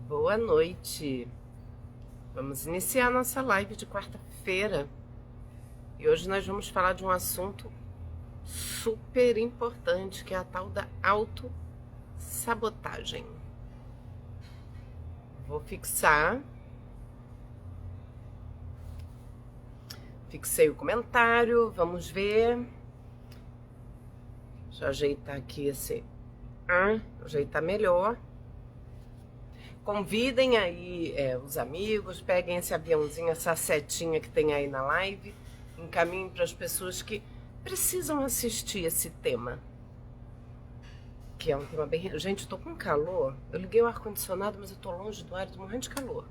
Boa noite. Vamos iniciar nossa live de quarta-feira. E hoje nós vamos falar de um assunto super importante, que é a tal da autossabotagem. Vou fixar. Fixei o comentário, vamos ver. Deixa eu ajeitar aqui ajeitar melhor. Convidem aí os amigos, peguem esse aviãozinho, essa setinha que tem aí na live, encaminhem para as pessoas que precisam assistir esse tema. Que é um tema bem... Gente, eu tô com calor, eu liguei o ar-condicionado, mas eu tô longe do ar, tô morrendo de calor.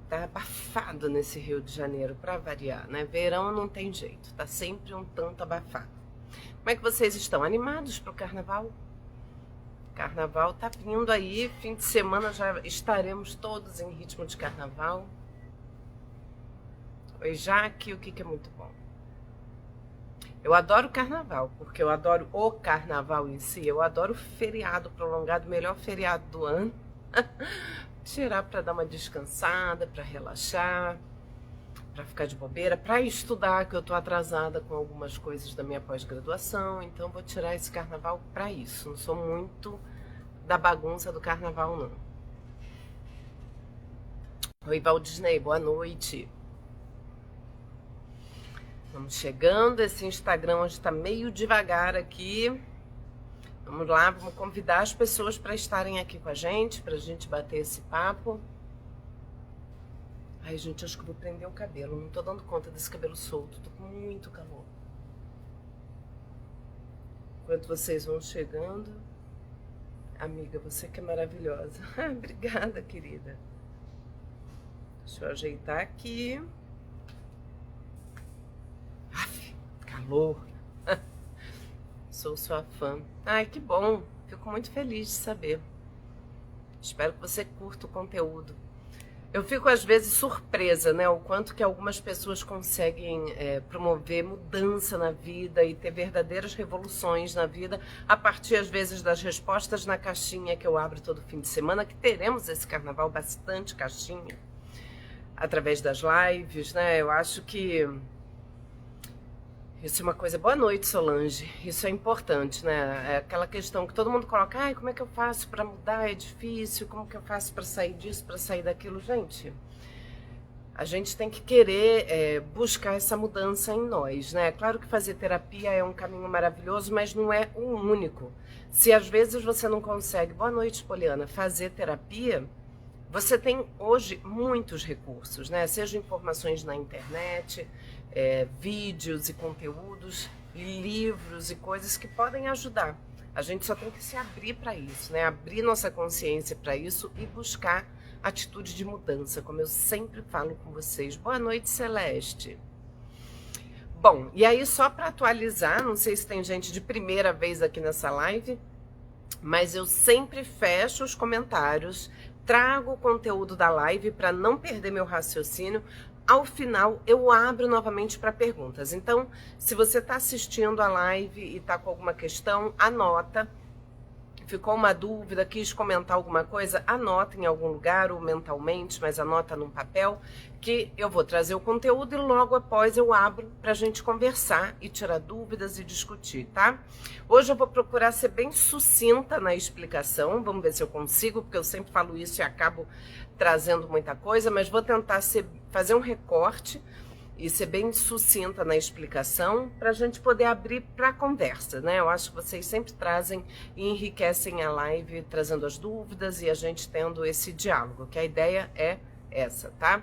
Tá abafado nesse Rio de Janeiro, para variar, né? Verão não tem jeito, tá sempre um tanto abafado. Como é que vocês estão? Animados pro carnaval? Carnaval tá vindo aí, fim de semana já estaremos todos em ritmo de carnaval. Oi, Jaque, o que é muito bom? Eu adoro carnaval, porque eu adoro o carnaval em si, eu adoro feriado prolongado, melhor feriado do ano. Tirar para dar uma descansada, para relaxar, para ficar de bobeira, para estudar, que eu tô atrasada com algumas coisas da minha pós-graduação, então vou tirar esse carnaval para isso. Não sou muito da bagunça do carnaval, não. Oi, Valdisney, boa noite. Vamos chegando, esse Instagram hoje tá meio devagar aqui. Vamos lá, vamos convidar as pessoas para estarem aqui com a gente, pra gente bater esse papo. Ai, gente, acho que eu vou prender o cabelo. Não tô dando conta desse cabelo solto. Tô com muito calor. Enquanto vocês vão chegando... Amiga, você que é maravilhosa. Obrigada, querida. Deixa eu ajeitar aqui. Aff, calor. Sou sua fã. Ai, que bom. Fico muito feliz de saber. Espero que você curta o conteúdo. Eu fico, às vezes, surpresa, né? O quanto que algumas pessoas conseguem promover mudança na vida e ter verdadeiras revoluções na vida a partir, às vezes, das respostas na caixinha que eu abro todo fim de semana, que teremos esse carnaval bastante caixinha, através das lives, né? Eu acho que isso é uma coisa... Boa noite, Solange. Isso é importante, né? É aquela questão que todo mundo coloca, ai, como é que eu faço para mudar? É difícil, como que eu faço para sair disso, para sair daquilo? Gente, a gente tem que querer buscar essa mudança em nós, né? Claro que fazer terapia é um caminho maravilhoso, mas não é o único. Se às vezes você não consegue, boa noite, Poliana, fazer terapia, você tem hoje muitos recursos, né? Seja informações na internet, vídeos e conteúdos, livros e coisas que podem ajudar. A gente só tem que se abrir para isso, né? Abrir nossa consciência para isso e buscar atitude de mudança, como eu sempre falo com vocês. Boa noite, Celeste. Bom, e aí só para atualizar, não sei se tem gente de primeira vez aqui nessa live, mas eu sempre fecho os comentários, trago o conteúdo da live para não perder meu raciocínio. Ao final, eu abro novamente para perguntas. Então, se você está assistindo a live e está com alguma questão, anota. Ficou uma dúvida, quis comentar alguma coisa, anota em algum lugar ou mentalmente, mas anota num papel, que eu vou trazer o conteúdo e logo após eu abro para a gente conversar e tirar dúvidas e discutir, tá? Hoje eu vou procurar ser bem sucinta na explicação, vamos ver se eu consigo, porque eu sempre falo isso e acabo trazendo muita coisa, mas vou tentar fazer um recorte e ser bem sucinta na explicação para a gente poder abrir para a conversa, né? Eu acho que vocês sempre trazem e enriquecem a live, trazendo as dúvidas e a gente tendo esse diálogo, que a ideia é essa, tá?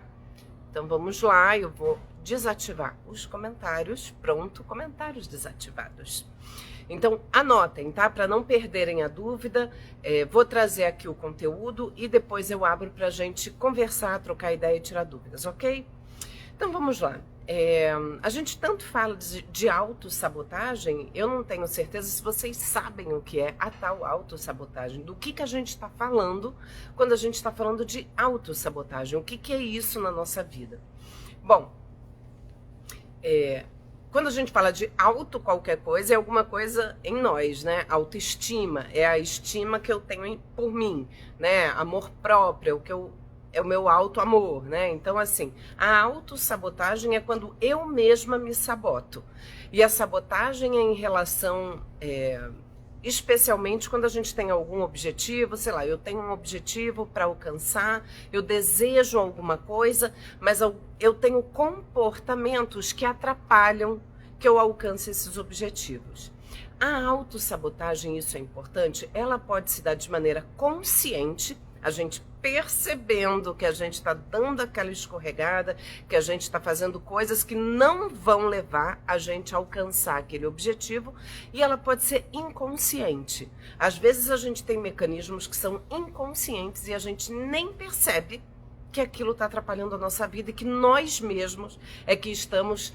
Então vamos lá, eu vou desativar os comentários. Pronto, comentários desativados. Então anotem, tá? Para não perderem a dúvida, vou trazer aqui o conteúdo e depois eu abro para a gente conversar, trocar ideia e tirar dúvidas, ok? Então vamos lá. A gente tanto fala de autossabotagem, eu não tenho certeza se vocês sabem o que é a tal autossabotagem, do que a gente está falando quando a gente está falando de autossabotagem, o que é isso na nossa vida. Bom, quando a gente fala de auto qualquer coisa, é alguma coisa em nós, né? Autoestima, é a estima que eu tenho por mim, né? Amor próprio, é o meu auto-amor, né? Então, assim, a autossabotagem é quando eu mesma me saboto. E a sabotagem é em relação, especialmente quando a gente tem algum objetivo, sei lá, eu tenho um objetivo para alcançar, eu desejo alguma coisa, mas eu tenho comportamentos que atrapalham que eu alcance esses objetivos. A autossabotagem, isso é importante, ela pode se dar de maneira consciente, a gente percebendo que a gente está dando aquela escorregada, que a gente está fazendo coisas que não vão levar a gente a alcançar aquele objetivo, e ela pode ser inconsciente. Às vezes a gente tem mecanismos que são inconscientes e a gente nem percebe que aquilo está atrapalhando a nossa vida e que nós mesmos é que estamos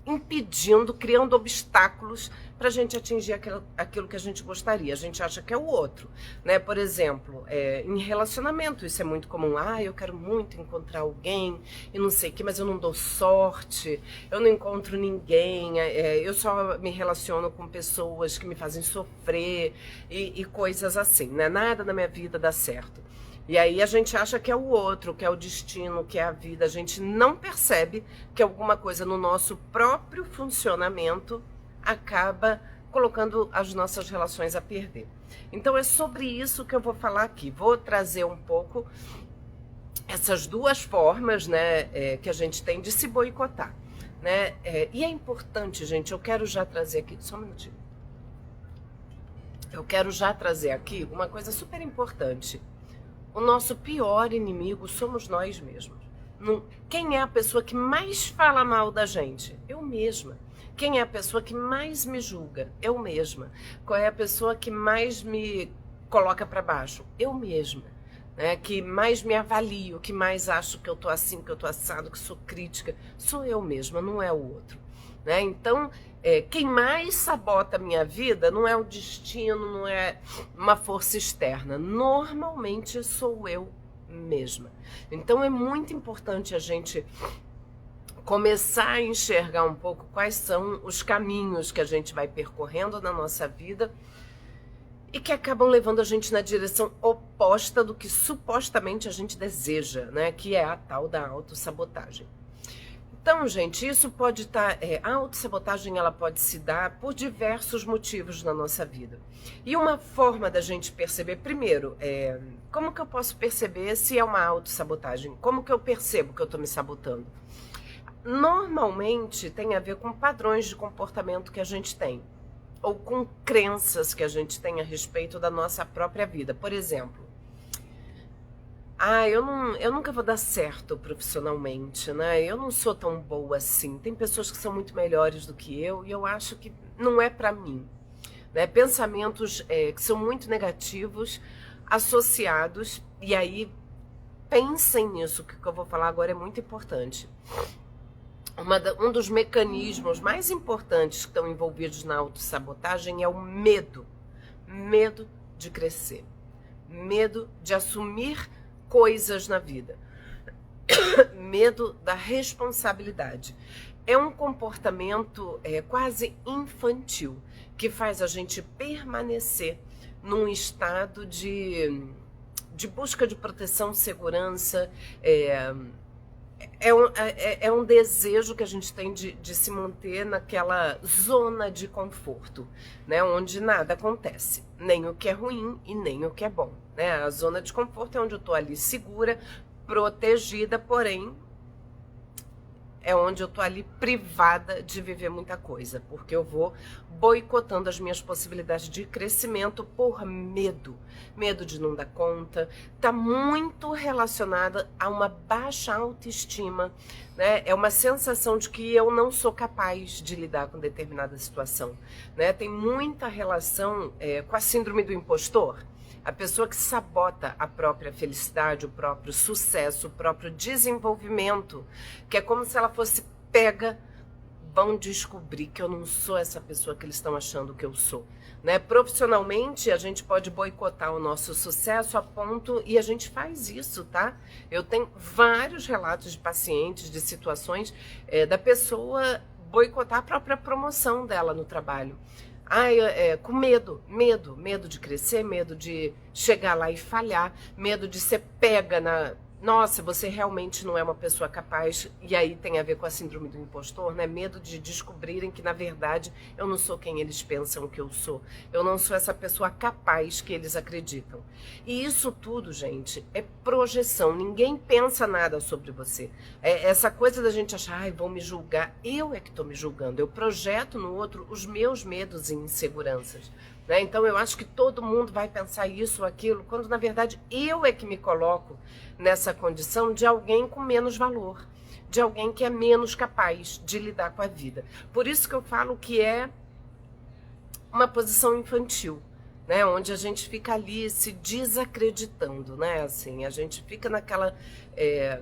impedindo, criando obstáculos para a gente atingir aquilo que a gente gostaria. A gente acha que é o outro, né? Por exemplo, em relacionamento, isso é muito comum. Eu quero muito encontrar alguém e não sei o que, mas eu não dou sorte, eu não encontro ninguém, eu só me relaciono com pessoas que me fazem sofrer e coisas assim, né? Nada na minha vida dá certo. E aí a gente acha que é o outro, que é o destino, que é a vida. A gente não percebe que alguma coisa no nosso próprio funcionamento acaba colocando as nossas relações a perder. Então é sobre isso que eu vou falar aqui. Vou trazer um pouco essas duas formas, né, que a gente tem de se boicotar, né? E é importante, gente, eu quero já trazer aqui, só um minutinho. Eu quero já trazer aqui uma coisa super importante. O nosso pior inimigo somos nós mesmos. Quem é a pessoa que mais fala mal da gente? Eu mesma. Quem é a pessoa que mais me julga? Eu mesma. Qual é a pessoa que mais me coloca para baixo? Eu mesma. Né? Que mais me avalio, que mais acho que eu tô assim, que eu tô assado, que sou crítica? Sou eu mesma, não é o outro. Né? Então, quem mais sabota a minha vida não é o destino, não é uma força externa. Normalmente sou eu mesma. Então é muito importante a gente começar a enxergar um pouco quais são os caminhos que a gente vai percorrendo na nossa vida e que acabam levando a gente na direção oposta do que supostamente a gente deseja, né? Que é a tal da autossabotagem. Então, gente, isso pode estar... a autossabotagem, ela pode se dar por diversos motivos na nossa vida. E uma forma da gente perceber, primeiro, como que eu posso perceber se é uma autossabotagem? Como que eu percebo que eu estou me sabotando? Normalmente tem a ver com padrões de comportamento que a gente tem, ou com crenças que a gente tem a respeito da nossa própria vida. Por exemplo, eu nunca vou dar certo profissionalmente, né? Eu não sou tão boa assim. Tem pessoas que são muito melhores do que eu e eu acho que não é para mim. Né? Pensamentos que são muito negativos, associados, e aí pensem nisso, que eu vou falar agora é muito importante. Um dos mecanismos mais importantes que estão envolvidos na autossabotagem é o medo. Medo de crescer. Medo de assumir coisas na vida. Medo da responsabilidade. É um comportamento quase infantil que faz a gente permanecer num estado de busca de proteção, segurança. É um desejo que a gente tem de se manter naquela zona de conforto, né, onde nada acontece, nem o que é ruim e nem o que é bom. Né? A zona de conforto é onde eu estou ali segura, protegida, porém é onde eu estou ali privada de viver muita coisa, porque eu vou boicotando as minhas possibilidades de crescimento por medo. Medo de não dar conta, está muito relacionada a uma baixa autoestima, né? É uma sensação de que eu não sou capaz de lidar com determinada situação. Né? Tem muita relação com a síndrome do impostor. A pessoa que sabota a própria felicidade, o próprio sucesso, o próprio desenvolvimento, que é como se ela fosse pega, vão descobrir que eu não sou essa pessoa que eles estão achando que eu sou. Né? Profissionalmente, a gente pode boicotar o nosso sucesso a ponto, e a gente faz isso, tá? Eu tenho vários relatos de pacientes, de situações da pessoa boicotar a própria promoção dela no trabalho. Com medo de crescer, medo de chegar lá e falhar, medo de ser pega na... Nossa, você realmente não é uma pessoa capaz, e aí tem a ver com a síndrome do impostor, né? Medo de descobrirem que, na verdade, eu não sou quem eles pensam que eu sou. Eu não sou essa pessoa capaz que eles acreditam. E isso tudo, gente, é projeção. Ninguém pensa nada sobre você. Essa coisa da gente achar, vão me julgar. Eu é que estou me julgando. Eu projeto no outro os meus medos e inseguranças. Né? Então eu acho que todo mundo vai pensar isso ou aquilo, quando na verdade eu é que me coloco nessa condição de alguém com menos valor, de alguém que é menos capaz de lidar com a vida. Por isso que eu falo que é uma posição infantil, né? Onde a gente fica ali se desacreditando, né? Assim, a gente fica naquela... É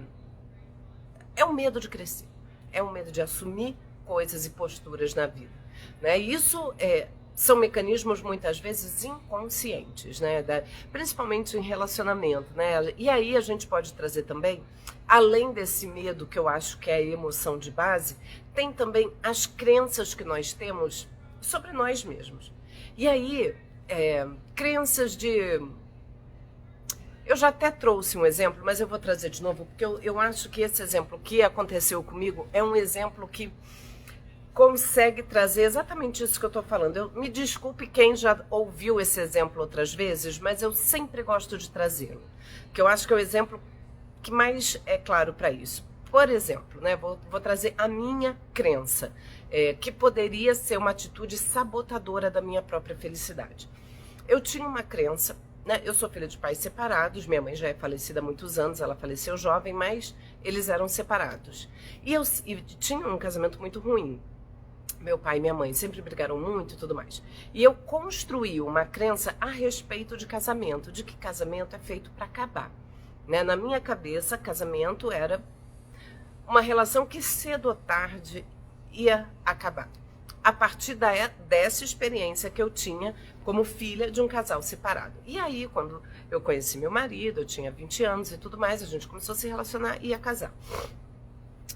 um medo de crescer, é um medo de assumir coisas e posturas na vida, né? Isso são mecanismos muitas vezes inconscientes, né? Principalmente em relacionamento, né? E aí a gente pode trazer também, além desse medo que eu acho que é a emoção de base, tem também as crenças que nós temos sobre nós mesmos. E aí, crenças de... Eu já até trouxe um exemplo, mas eu vou trazer de novo, porque eu acho que esse exemplo que aconteceu comigo é um exemplo que consegue trazer exatamente isso que eu estou falando. Me desculpe quem já ouviu esse exemplo outras vezes, mas eu sempre gosto de trazê-lo, que eu acho que é o exemplo que mais é claro para isso. Por exemplo, né, vou trazer a minha crença, que poderia ser uma atitude sabotadora da minha própria felicidade. Eu tinha uma crença, né, eu sou filha de pais separados, minha mãe já é falecida há muitos anos, ela faleceu jovem, mas eles eram separados. E tinha um casamento muito ruim. Meu pai e minha mãe sempre brigaram muito e tudo mais. E eu construí uma crença a respeito de casamento, de que casamento é feito para acabar. Né? Na minha cabeça, casamento era uma relação que cedo ou tarde ia acabar. A partir dessa experiência que eu tinha como filha de um casal separado. E aí, quando eu conheci meu marido, eu tinha 20 anos e tudo mais, a gente começou a se relacionar e ia casar.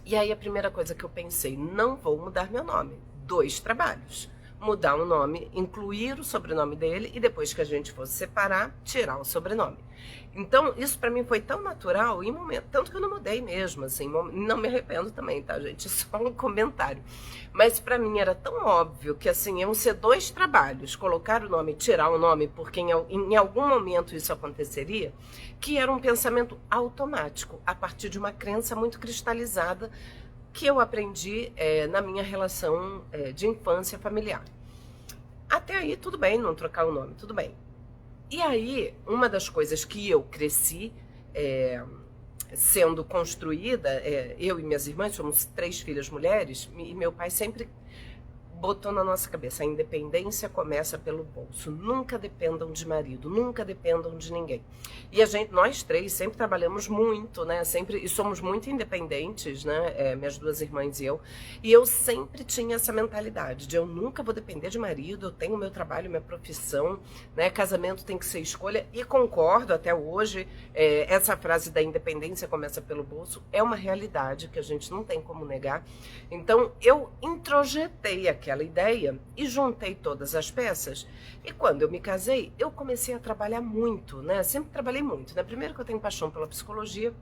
E aí a primeira coisa que eu pensei, não vou mudar meu nome. 2 trabalhos. Mudar o nome, incluir o sobrenome dele e depois que a gente fosse separar, tirar o sobrenome. Então, isso pra mim foi tão natural, em momento, tanto que eu não mudei mesmo, assim, não me arrependo também, tá, gente? Só um comentário. Mas pra mim era tão óbvio que, assim, iam ser 2 trabalhos, colocar o nome e tirar o nome, porque em algum momento isso aconteceria, que era um pensamento automático, a partir de uma crença muito cristalizada que eu aprendi na minha relação de infância familiar. Até aí, tudo bem, não trocar o nome, tudo bem. E aí, uma das coisas que eu cresci sendo construída, eu e minhas irmãs, somos 3 filhas mulheres, e meu pai sempre botou na nossa cabeça, a independência começa pelo bolso, nunca dependam de marido, nunca dependam de ninguém. E nós 3 sempre trabalhamos muito, né, e somos muito independentes, né, minhas 2 irmãs e eu sempre tinha essa mentalidade de eu nunca vou depender de marido, eu tenho meu trabalho, minha profissão, né, casamento tem que ser escolha, e concordo até hoje, essa frase da independência começa pelo bolso é uma realidade que a gente não tem como negar. Então eu introjetei aquela ideia e juntei todas as peças, e quando eu me casei eu comecei a trabalhar muito, né? Sempre trabalhei muito, né? Primeiro que eu tenho paixão pela psicologia,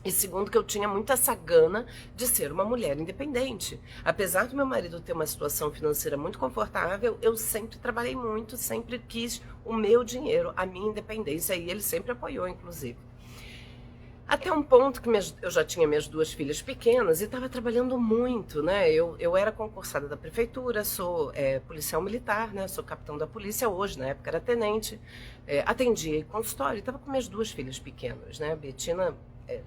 e segundo que eu tinha muita essa gana de ser uma mulher independente. Apesar do meu marido ter uma situação financeira muito confortável, eu sempre trabalhei muito, sempre quis o meu dinheiro, a minha independência, e ele sempre apoiou, inclusive. Até um ponto que eu já tinha minhas 2 filhas pequenas e estava trabalhando muito, né? Eu era concursada da prefeitura, sou policial militar, né? Sou capitão da polícia hoje, na época era tenente, atendia em consultório e estava com minhas 2 filhas pequenas, né? Betina,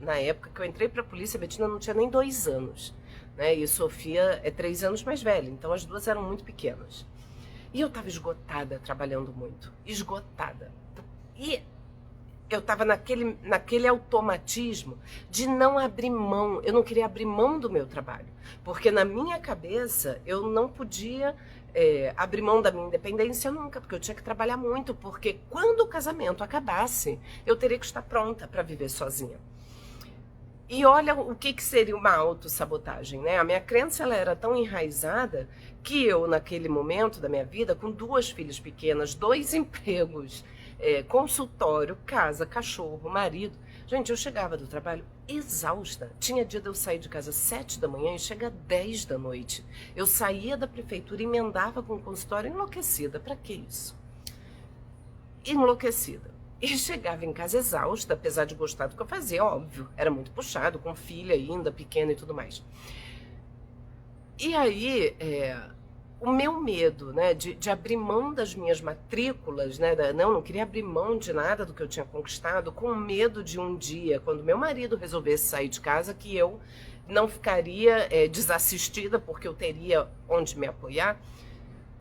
na época que eu entrei para a polícia, Betina não tinha nem 2 anos, né? E Sofia é 3 anos mais velha, então as 2 eram muito pequenas. E eu estava esgotada, trabalhando muito, esgotada. E eu estava naquele automatismo de não abrir mão, eu não queria abrir mão do meu trabalho, porque na minha cabeça eu não podia abrir mão da minha independência nunca, porque eu tinha que trabalhar muito, porque quando o casamento acabasse, eu teria que estar pronta para viver sozinha. E olha o que seria uma autossabotagem, né? A minha crença ela era tão enraizada que eu, naquele momento da minha vida, com 2 filhas pequenas, 2 empregos, consultório, casa, cachorro, marido. Gente, eu chegava do trabalho exausta. Tinha dia de eu sair de casa às 7 da manhã e chegar às 10 da noite. Eu saía da prefeitura e emendava com o consultório enlouquecida. Para que isso? Enlouquecida. E chegava em casa exausta, apesar de gostar do que eu fazia, óbvio. Era muito puxado, com filha ainda, pequena e tudo mais. E aí, o meu medo, né, de abrir mão das minhas matrículas, né, não queria abrir mão de nada do que eu tinha conquistado, com medo de um dia, quando meu marido resolvesse sair de casa, que eu não ficaria desassistida, porque eu teria onde me apoiar.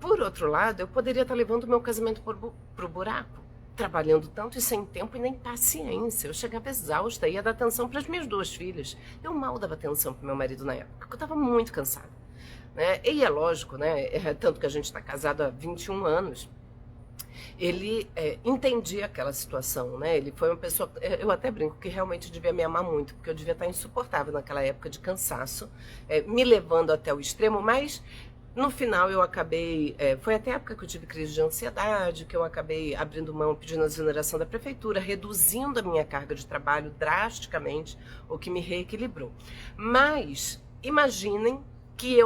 Por outro lado, eu poderia estar levando o meu casamento pro buraco, trabalhando tanto e sem tempo e nem paciência. Eu chegava exausta, ia dar atenção para as minhas 2 filhas. Eu mal dava atenção para meu marido na época, porque eu estava muito cansada. Né? E é lógico, né? Tanto que a gente está casado há 21 anos, ele entendia aquela situação, né? Ele foi uma pessoa, eu até brinco que realmente devia me amar muito, porque eu devia estar insuportável naquela época de cansaço, me levando até o extremo, mas no final eu acabei, foi até a época que eu tive crise de ansiedade, que eu acabei abrindo mão, pedindo a exoneração da prefeitura, reduzindo a minha carga de trabalho drasticamente, o que me reequilibrou. Mas imaginem que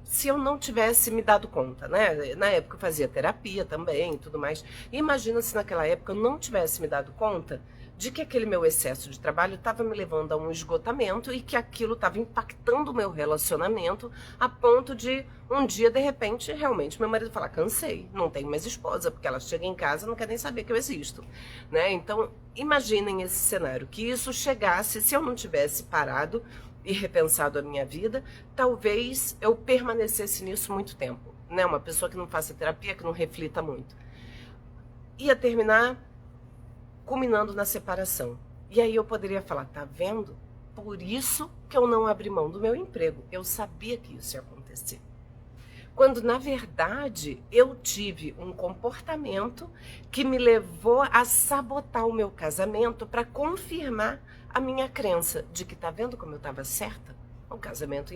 se eu não tivesse me dado conta, né? Na época eu fazia terapia também e tudo mais. Imagina se naquela época eu não tivesse me dado conta de que aquele meu excesso de trabalho estava me levando a um esgotamento e que aquilo estava impactando o meu relacionamento a ponto de um dia, de repente, realmente meu marido falar, cansei, não tenho mais esposa, porque ela chega em casa e não quer nem saber que eu existo, né? Então, imaginem esse cenário, que isso chegasse, se eu não tivesse parado e repensado a minha vida, talvez eu permanecesse nisso muito tempo, né? Uma pessoa que não faça terapia, que não reflita muito. Ia terminar culminando na separação. E aí eu poderia falar, tá vendo? Por isso que eu não abri mão do meu emprego. Eu sabia que isso ia acontecer. Quando, na verdade, eu tive um comportamento que me levou a sabotar o meu casamento para confirmar a minha crença de que, tá vendo como eu estava certa? O casamento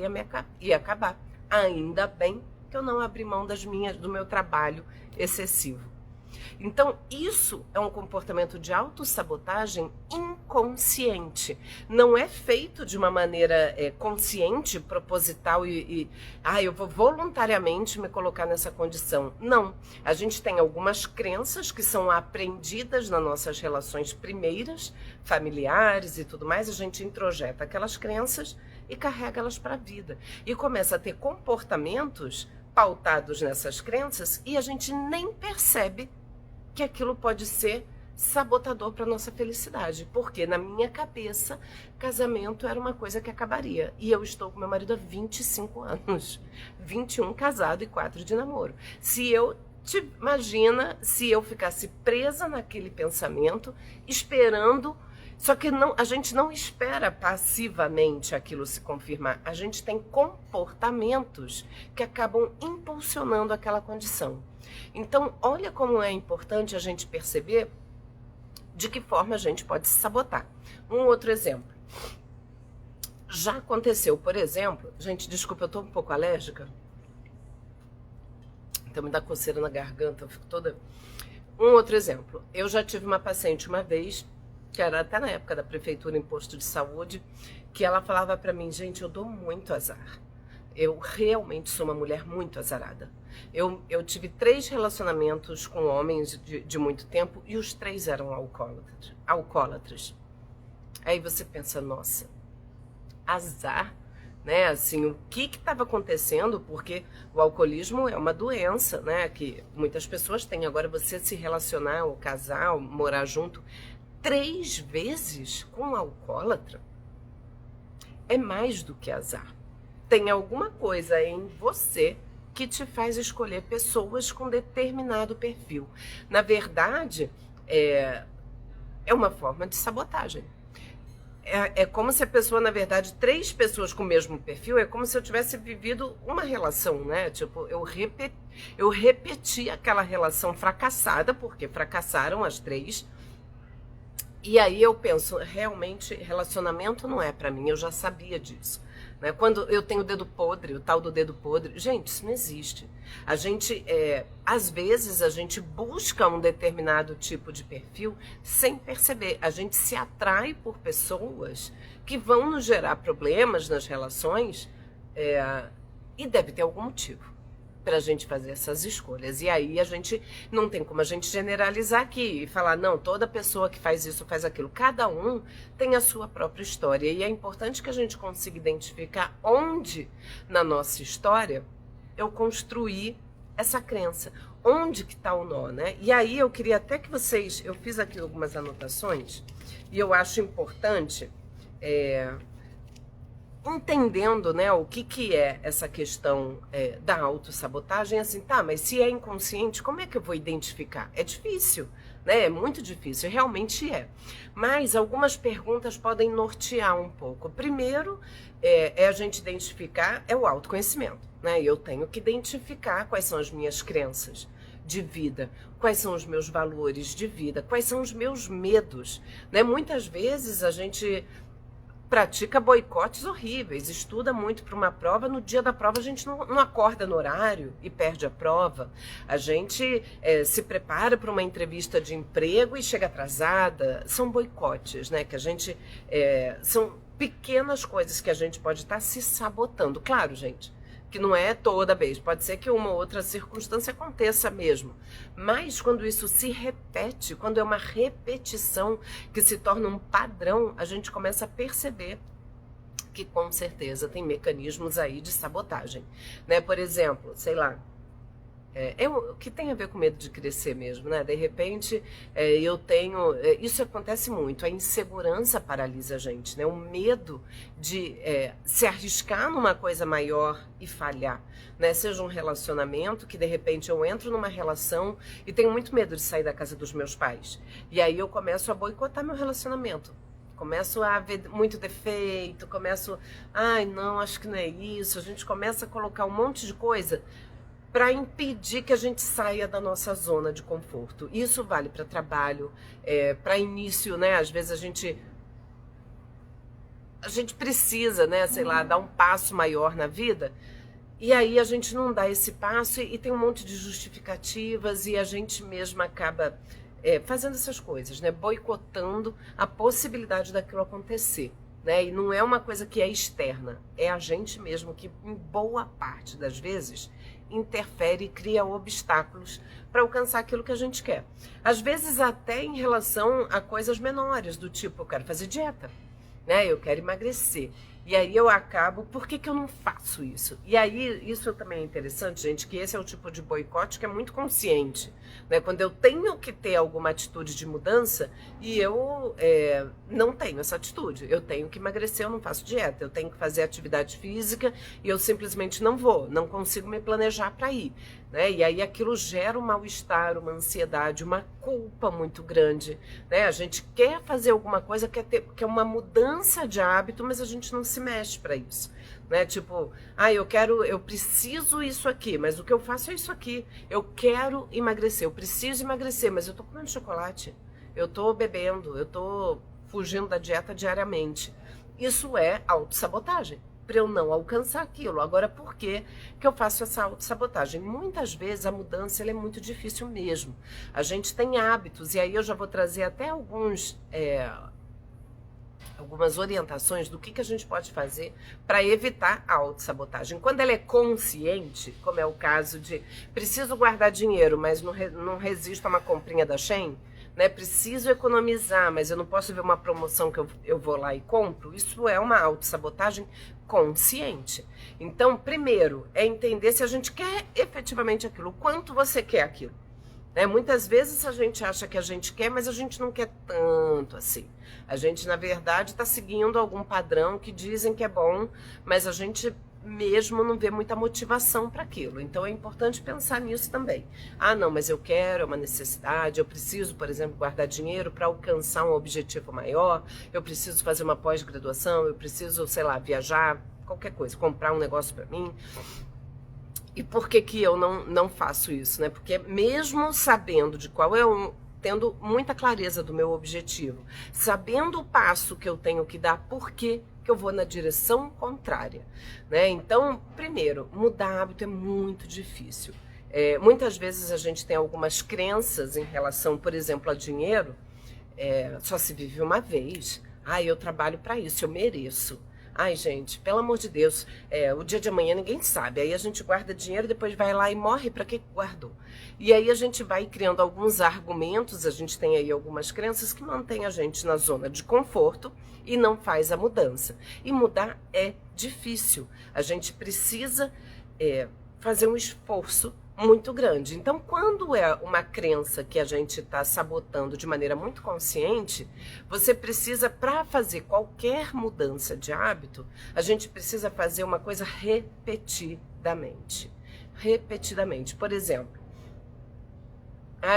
ia acabar. Ainda bem que eu não abri mão do meu trabalho excessivo. Então, isso é um comportamento de autossabotagem inconsciente. Não é feito de uma maneira consciente, proposital eu vou voluntariamente me colocar nessa condição. Não. A gente tem algumas crenças que são aprendidas nas nossas relações primeiras, familiares e tudo mais. A gente introjeta aquelas crenças e carrega elas para a vida. E começa a ter comportamentos pautados nessas crenças e a gente nem percebe que aquilo pode ser sabotador para nossa felicidade, porque na minha cabeça, casamento era uma coisa que acabaria. E eu estou com meu marido há 25 anos, 21 casado e 4 de namoro. Imagina se eu ficasse presa naquele pensamento, esperando. Só que a gente não espera passivamente aquilo se confirmar. A gente tem comportamentos que acabam impulsionando aquela condição. Então, olha como é importante a gente perceber de que forma a gente pode se sabotar. Um outro exemplo. Já aconteceu, por exemplo... Gente, desculpa, eu tô um pouco alérgica. Então me dá coceira na garganta, eu fico toda... Um outro exemplo. Eu já tive uma paciente uma vez, que era até na época da prefeitura em posto de saúde, que ela falava pra mim, gente, eu dou muito azar. Eu realmente sou uma mulher muito azarada. Eu tive 3 relacionamentos com homens de muito tempo e os 3 eram alcoólatras. Aí você pensa, nossa, azar, né? Assim, o que estava acontecendo? Porque o alcoolismo é uma doença, né? Que muitas pessoas têm. Agora você se relacionar, ou casar, ou morar junto 3 vezes com um alcoólatra é mais do que azar. Tem alguma coisa em você que te faz escolher pessoas com determinado perfil. Na verdade, é uma forma de sabotagem. É como se a pessoa, na verdade, 3 pessoas com o mesmo perfil, é como se eu tivesse vivido uma relação, né? Tipo, eu repeti aquela relação fracassada, porque fracassaram as 3, E aí eu penso, realmente, relacionamento não é pra mim, eu já sabia disso. Né? Quando eu tenho o dedo podre, o tal do dedo podre, gente, isso não existe. A gente, às vezes, a gente busca um determinado tipo de perfil sem perceber. A gente se atrai por pessoas que vão nos gerar problemas nas relações, e deve ter algum motivo para a gente fazer essas escolhas. E aí a gente não tem como a gente generalizar aqui e falar, não, toda pessoa que faz isso faz aquilo. Cada um tem a sua própria história. E é importante que a gente consiga identificar onde na nossa história eu construí essa crença. Onde que está o nó, né? E aí eu queria até que vocês... Eu fiz aqui algumas anotações e eu acho importante... entendendo, né, o que é essa questão da autossabotagem, assim, tá, mas se é inconsciente, como é que eu vou identificar? É difícil, né? É muito difícil, realmente é. Mas algumas perguntas podem nortear um pouco. Primeiro, a gente identificar, o autoconhecimento, né? Eu tenho que identificar quais são as minhas crenças de vida, quais são os meus valores de vida, quais são os meus medos, né? Muitas vezes a gente pratica boicotes horríveis, estuda muito para uma prova, no dia da prova a gente não acorda no horário e perde a prova. A gente se prepara para uma entrevista de emprego e chega atrasada. São boicotes, né? Que a gente... são pequenas coisas que a gente pode estar se sabotando. Claro, gente, que não é toda vez. Pode ser que uma ou outra circunstância aconteça mesmo. Mas quando isso se repete, quando é uma repetição que se torna um padrão, a gente começa a perceber que com certeza tem mecanismos aí de sabotagem. Né? Por exemplo, sei lá, o que tem a ver com medo de crescer mesmo, né? De repente, eu tenho... isso acontece muito, a insegurança paralisa a gente, né? O medo de se arriscar numa coisa maior e falhar, né? Seja um relacionamento, que de repente eu entro numa relação e tenho muito medo de sair da casa dos meus pais. E aí eu começo a boicotar meu relacionamento. Começo a ver muito defeito, ai não, acho que não é isso. A gente começa a colocar um monte de coisa para impedir que a gente saia da nossa zona de conforto. Isso vale para trabalho, para início, né? Às vezes a gente precisa, né, sei lá, dar um passo maior na vida, e aí a gente não dá esse passo e tem um monte de justificativas e a gente mesma acaba fazendo essas coisas, né? Boicotando a possibilidade daquilo acontecer. Né? E não é uma coisa que é externa, é a gente mesmo que, em boa parte das vezes, interfere e cria obstáculos para alcançar aquilo que a gente quer. Às vezes até em relação a coisas menores, do tipo, eu quero fazer dieta, né? Eu quero emagrecer. E aí eu acabo, por que eu não faço isso? E aí, isso também é interessante, gente, que esse é o tipo de boicote que é muito consciente, né? Quando eu tenho que ter alguma atitude de mudança e eu não tenho essa atitude. Eu tenho que emagrecer, eu não faço dieta. Eu tenho que fazer atividade física e eu simplesmente não vou. Não consigo me planejar para ir, né? E aí aquilo gera um mal-estar, uma ansiedade, uma culpa muito grande, né? A gente quer fazer alguma coisa, quer uma mudança de hábito, mas a gente não se mexe para isso, né? Tipo, eu preciso isso aqui, mas o que eu faço é isso aqui. Eu quero emagrecer, eu preciso emagrecer, mas eu tô comendo chocolate, eu tô bebendo, eu tô fugindo da dieta diariamente. Isso é autossabotagem, para eu não alcançar aquilo. Agora, por que eu faço essa autossabotagem? Muitas vezes a mudança ela é muito difícil mesmo. A gente tem hábitos, e aí eu já vou trazer até algumas orientações do que a gente pode fazer para evitar a autossabotagem. Quando ela é consciente, como é o caso de preciso guardar dinheiro, mas não resisto a uma comprinha da Shein, né? Preciso economizar, mas eu não posso ver uma promoção que eu vou lá e compro. Isso é uma autossabotagem consciente. Então, primeiro, é entender se a gente quer efetivamente aquilo, o quanto você quer aquilo. Né? Muitas vezes a gente acha que a gente quer, mas a gente não quer tanto assim. A gente, na verdade, está seguindo algum padrão que dizem que é bom, mas a gente mesmo não vê muita motivação para aquilo. Então é importante pensar nisso também. Ah, não, mas eu quero, é uma necessidade, eu preciso, por exemplo, guardar dinheiro para alcançar um objetivo maior, eu preciso fazer uma pós-graduação, eu preciso, sei lá, viajar, qualquer coisa, comprar um negócio para mim. E por que eu não faço isso, né? Porque mesmo sabendo de qual é tendo muita clareza do meu objetivo, sabendo o passo que eu tenho que dar, por que eu vou na direção contrária, né? Então, primeiro, mudar hábito é muito difícil. Muitas vezes a gente tem algumas crenças em relação, por exemplo, a dinheiro. Só se vive uma vez. Eu trabalho para isso, eu mereço. Gente, pelo amor de Deus, o dia de amanhã ninguém sabe. Aí a gente guarda dinheiro, depois vai lá e morre. Para que guardou? E aí a gente vai criando alguns argumentos, a gente tem aí algumas crenças que mantêm a gente na zona de conforto e não faz a mudança. E mudar é difícil. A gente precisa fazer um esforço muito grande. Então, quando é uma crença que a gente está sabotando de maneira muito consciente, você precisa, para fazer qualquer mudança de hábito, a gente precisa fazer uma coisa repetidamente. Repetidamente. Por exemplo,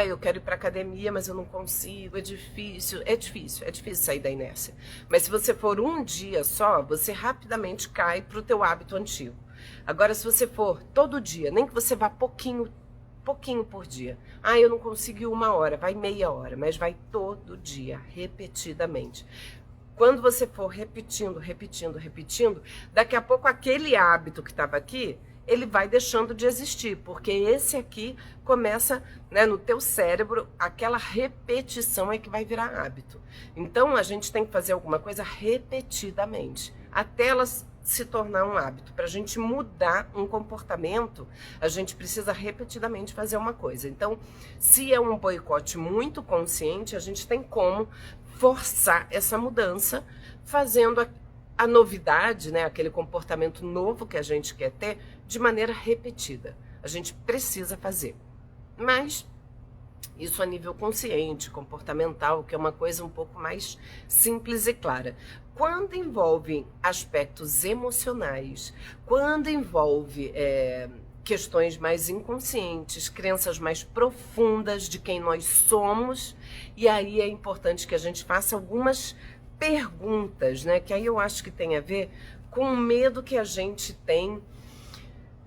eu quero ir para academia, mas eu não consigo, é difícil. É difícil sair da inércia. Mas se você for um dia só, você rapidamente cai para o teu hábito antigo. Agora, se você for todo dia, nem que você vá pouquinho por dia. Eu não consegui 1 hora, vai meia hora, mas vai todo dia, repetidamente. Quando você for repetindo, daqui a pouco aquele hábito que estava aqui, ele vai deixando de existir, porque esse aqui começa, né, no teu cérebro, aquela repetição é que vai virar hábito. Então, a gente tem que fazer alguma coisa repetidamente, até elas se tornar um hábito. Para a gente mudar um comportamento, a gente precisa repetidamente fazer uma coisa. Então, se é um boicote muito consciente, a gente tem como forçar essa mudança, fazendo a novidade, né, aquele comportamento novo que a gente quer ter, de maneira repetida. A gente precisa fazer. Mas isso a nível consciente, comportamental, que é uma coisa um pouco mais simples e clara. Quando envolve aspectos emocionais, quando envolve questões mais inconscientes, crenças mais profundas de quem nós somos, e aí é importante que a gente faça algumas perguntas, né? Que aí eu acho que tem a ver com o medo que a gente tem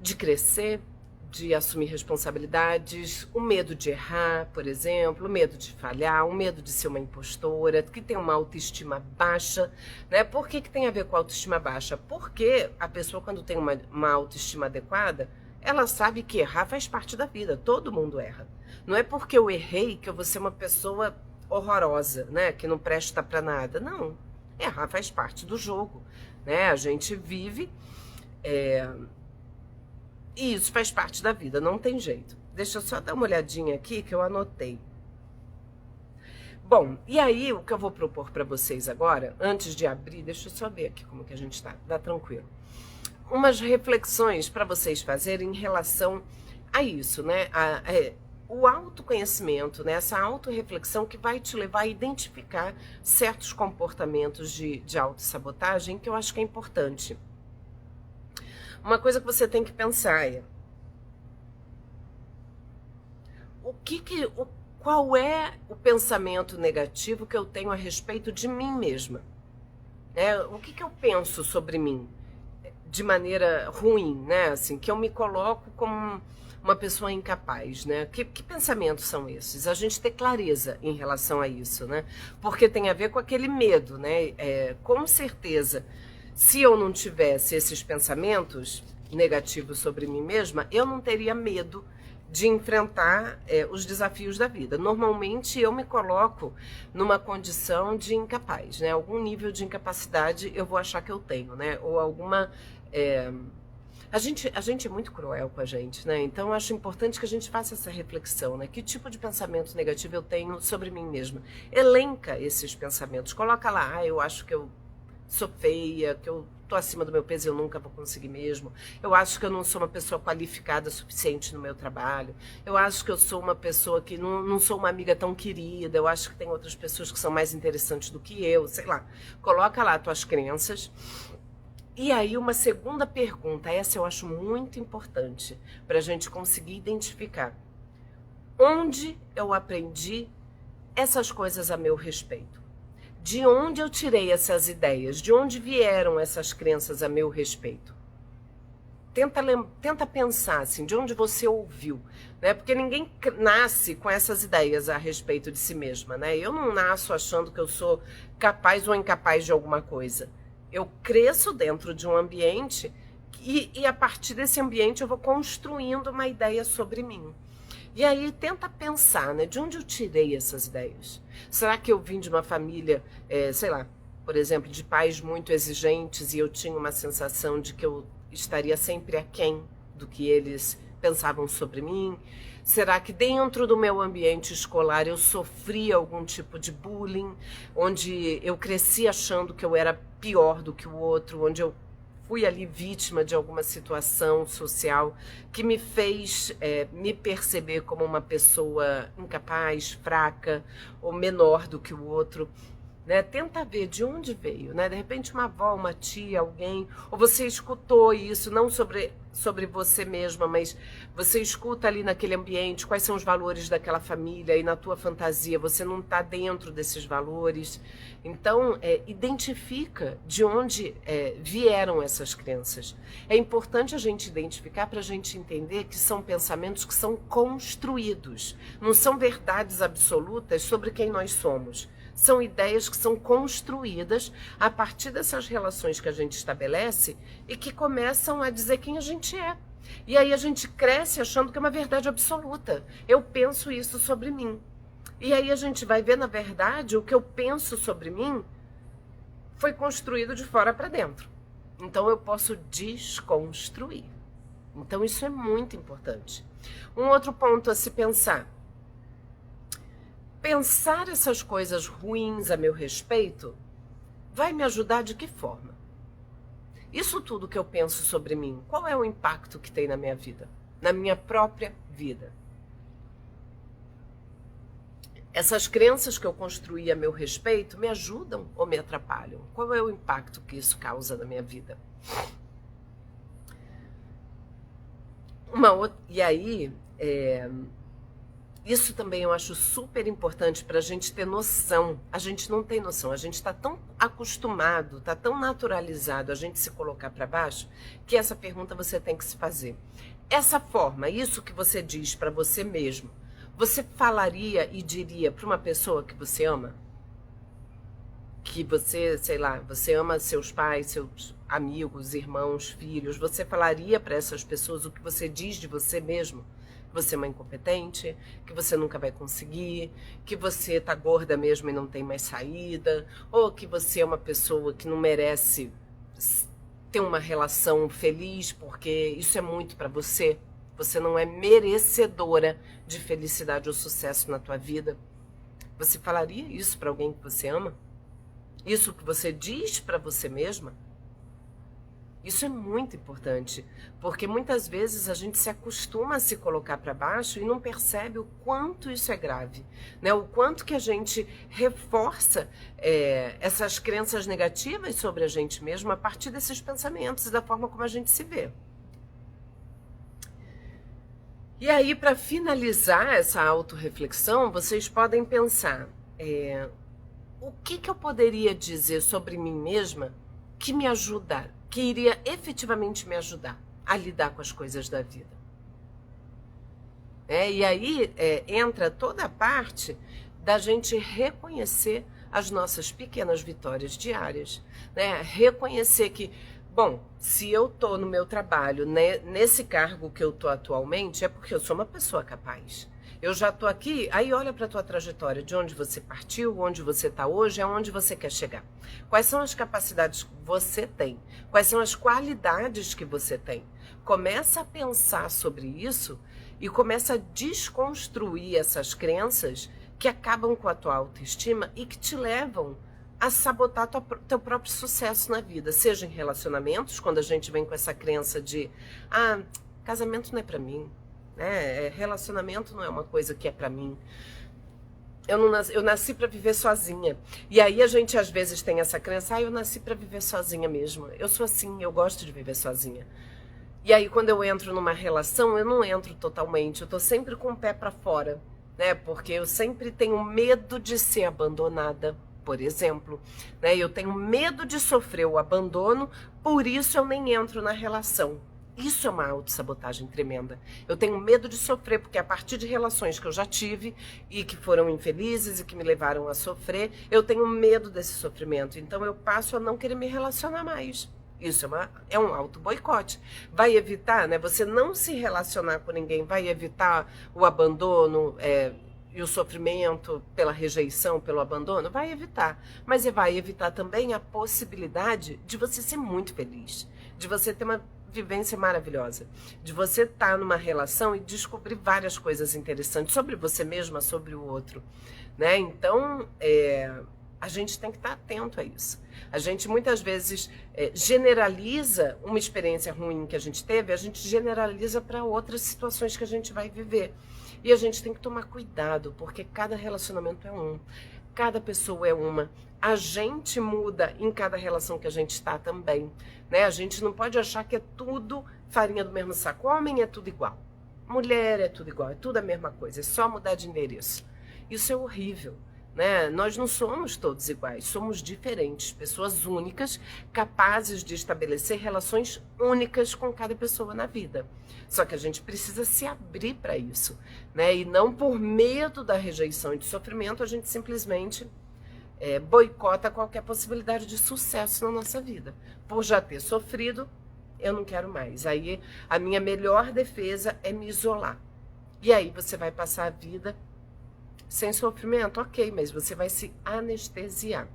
de crescer, de assumir responsabilidades, o medo de errar, por exemplo, o medo de falhar, o medo de ser uma impostora, que tem uma autoestima baixa, né? Por que tem a ver com a autoestima baixa? Porque a pessoa, quando tem uma autoestima adequada, ela sabe que errar faz parte da vida, todo mundo erra. Não é porque eu errei que eu vou ser uma pessoa horrorosa, né? Que não presta para nada. Não, errar faz parte do jogo, né? A gente vive... E isso faz parte da vida, não tem jeito. Deixa eu só dar uma olhadinha aqui que eu anotei. Bom, e aí o que eu vou propor para vocês agora, antes de abrir, deixa eu só ver aqui como que a gente tá, dá tranquilo. Umas reflexões para vocês fazerem em relação a isso, né? O autoconhecimento, né? Essa autorreflexão que vai te levar a identificar certos comportamentos de autossabotagem que eu acho que é importante. Uma coisa que você tem que pensar é qual é o pensamento negativo que eu tenho a respeito de mim mesma? O que eu penso sobre mim de maneira ruim, né? Assim, que eu me coloco como uma pessoa incapaz, né? Que pensamentos são esses? A gente ter clareza em relação a isso, né? Porque tem a ver com aquele medo, né? Com certeza, se eu não tivesse esses pensamentos negativos sobre mim mesma, eu não teria medo de enfrentar os desafios da vida. Normalmente eu me coloco numa condição de incapaz, né? Algum nível de incapacidade eu vou achar que eu tenho, né? Ou alguma... A gente é muito cruel com a gente, né? Então eu acho importante que a gente faça essa reflexão, né? Que tipo de pensamento negativo eu tenho sobre mim mesma? Elenca esses pensamentos, coloca lá, eu acho que eu sou feia, que eu tô acima do meu peso e eu nunca vou conseguir mesmo. Eu acho que eu não sou uma pessoa qualificada o suficiente no meu trabalho. Eu acho que eu sou uma pessoa que não sou uma amiga tão querida. Eu acho que tem outras pessoas que são mais interessantes do que eu, sei lá. Coloca lá as tuas crenças. E aí uma segunda pergunta, essa eu acho muito importante para a gente conseguir identificar. Onde eu aprendi essas coisas a meu respeito? De onde eu tirei essas ideias? De onde vieram essas crenças a meu respeito? tenta pensar assim, de onde você ouviu, né? Porque ninguém nasce com essas ideias a respeito de si mesma, né? Eu não nasço achando que eu sou capaz ou incapaz de alguma coisa. Eu cresço dentro de um ambiente e a partir desse ambiente eu vou construindo uma ideia sobre mim. E aí tenta pensar, né? De onde eu tirei essas ideias? Será que eu vim de uma família, sei lá, por exemplo, de pais muito exigentes e eu tinha uma sensação de que eu estaria sempre aquém do que eles pensavam sobre mim? Será que dentro do meu ambiente escolar eu sofri algum tipo de bullying, onde eu cresci achando que eu era pior do que o outro, onde eu fui ali vítima de alguma situação social que me fez me perceber como uma pessoa incapaz, fraca ou menor do que o outro? Né? Tenta ver de onde veio, né? De repente uma avó, uma tia, alguém, ou você escutou isso, não sobre você mesma, mas você escuta ali naquele ambiente quais são os valores daquela família e na tua fantasia você não está dentro desses valores. Então, identifica de onde vieram essas crenças. É importante a gente identificar para a gente entender que são pensamentos que são construídos, não são verdades absolutas sobre quem nós somos. São ideias que são construídas a partir dessas relações que a gente estabelece e que começam a dizer quem a gente é. E aí a gente cresce achando que é uma verdade absoluta. Eu penso isso sobre mim. E aí a gente vai ver, na verdade, o que eu penso sobre mim foi construído de fora para dentro. Então eu posso desconstruir. Então isso é muito importante. Um outro ponto a se pensar. Pensar essas coisas ruins a meu respeito vai me ajudar de que forma? Isso tudo que eu penso sobre mim, qual é o impacto que tem na minha vida? Na minha própria vida? Essas crenças que eu construí a meu respeito me ajudam ou me atrapalham? Qual é o impacto que isso causa na minha vida? E aí, isso também eu acho super importante para a gente ter noção. A gente não tem noção, a gente está tão acostumado, está tão naturalizado a gente se colocar para baixo, que essa pergunta você tem que se fazer. Essa forma, isso que você diz para você mesmo, você falaria e diria para uma pessoa que você ama? Que você, sei lá, você ama seus pais, seus amigos, irmãos, filhos, você falaria para essas pessoas o que você diz de você mesmo? Que você é uma incompetente, que você nunca vai conseguir, que você tá gorda mesmo e não tem mais saída, ou que você é uma pessoa que não merece ter uma relação feliz porque isso é muito para você. Você não é merecedora de felicidade ou sucesso na tua vida. Você falaria isso para alguém que você ama? Isso que você diz para você mesma? Isso é muito importante, porque muitas vezes a gente se acostuma a se colocar para baixo e não percebe o quanto isso é grave, né? O quanto que a gente reforça essas crenças negativas sobre a gente mesmo a partir desses pensamentos e da forma como a gente se vê. E aí, para finalizar essa autorreflexão, vocês podem pensar, o que eu poderia dizer sobre mim mesma que me ajudar? Que iria efetivamente me ajudar a lidar com as coisas da vida. E aí entra toda a parte da gente reconhecer as nossas pequenas vitórias diárias, né? Reconhecer que, bom, se eu estou no meu trabalho, né, nesse cargo que eu estou atualmente, é porque eu sou uma pessoa capaz. Eu já estou aqui, aí olha para a tua trajetória, de onde você partiu, onde você está hoje, aonde você quer chegar. Quais são as capacidades que você tem? Quais são as qualidades que você tem? Começa a pensar sobre isso e começa a desconstruir essas crenças que acabam com a tua autoestima e que te levam a sabotar teu próprio sucesso na vida. Seja em relacionamentos, quando a gente vem com essa crença de casamento não é para mim. Relacionamento não é uma coisa que é pra mim. Eu nasci pra viver sozinha. E aí a gente às vezes tem essa crença, eu nasci pra viver sozinha mesmo. Eu sou assim, eu gosto de viver sozinha. E aí quando eu entro numa relação, eu não entro totalmente, eu tô sempre com o pé pra fora, né? Porque eu sempre tenho medo de ser abandonada, por exemplo, né? Eu tenho medo de sofrer o abandono, por isso eu nem entro na relação. Isso é uma autossabotagem tremenda. Eu tenho medo de sofrer, porque a partir de relações que eu já tive e que foram infelizes e que me levaram a sofrer, eu tenho medo desse sofrimento. Então eu passo a não querer me relacionar mais. Isso é um auto-boicote. Vai evitar, né? Você não se relacionar com ninguém, vai evitar o abandono e o sofrimento pela rejeição, pelo abandono? Vai evitar. Mas vai evitar também a possibilidade de você ser muito feliz, de você ter uma vivência maravilhosa, de você estar numa relação e descobrir várias coisas interessantes sobre você mesma, sobre o outro, né? Então, a gente tem que estar atento a isso. A gente muitas vezes generaliza uma experiência ruim que a gente teve, a gente generaliza para outras situações que a gente vai viver. E a gente tem que tomar cuidado, porque cada relacionamento é um, cada pessoa é uma. A gente muda em cada relação que a gente está também, né? A gente não pode achar que é tudo farinha do mesmo saco. Homem é tudo igual, mulher é tudo igual, é tudo a mesma coisa, é só mudar de endereço. Isso é horrível, né? Nós não somos todos iguais, somos diferentes, pessoas únicas, capazes de estabelecer relações únicas com cada pessoa na vida. Só que a gente precisa se abrir para isso, né? E não por medo da rejeição e de sofrimento, a gente simplesmente boicota qualquer possibilidade de sucesso na nossa vida. Por já ter sofrido, eu não quero mais. Aí a minha melhor defesa é me isolar. E aí você vai passar a vida sem sofrimento, ok, mas você vai se anestesiar.